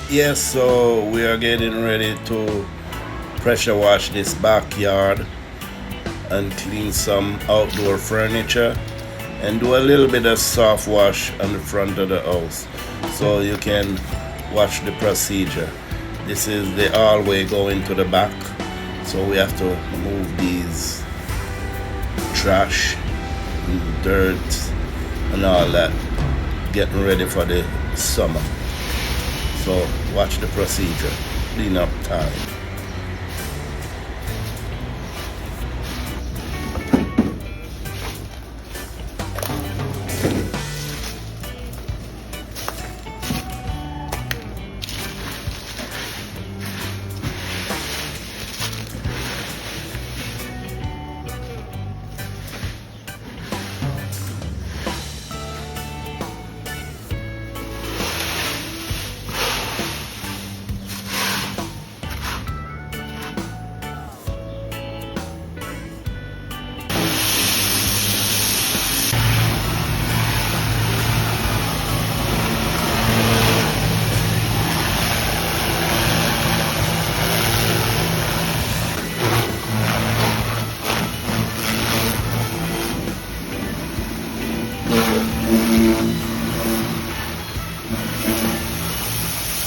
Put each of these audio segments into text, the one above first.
Yes, so we are getting ready to pressure wash this backyard and clean some outdoor furniture and do a little bit of soft wash on the front of the house so you can watch the procedure. This is the hallway going to the back, so we have to move these trash and dirt and all that, getting ready for the summer. So watch the procedure. Clean up time.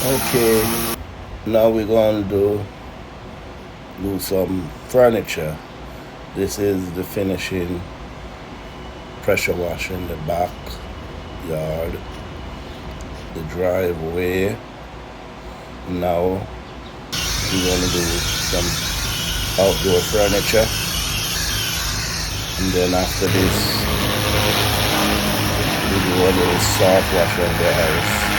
Okay, now we're going to do some furniture. This is the finishing pressure wash in the back yard, the driveway. Now we're going to do some outdoor furniture, and then after this we do a little soft wash of the house.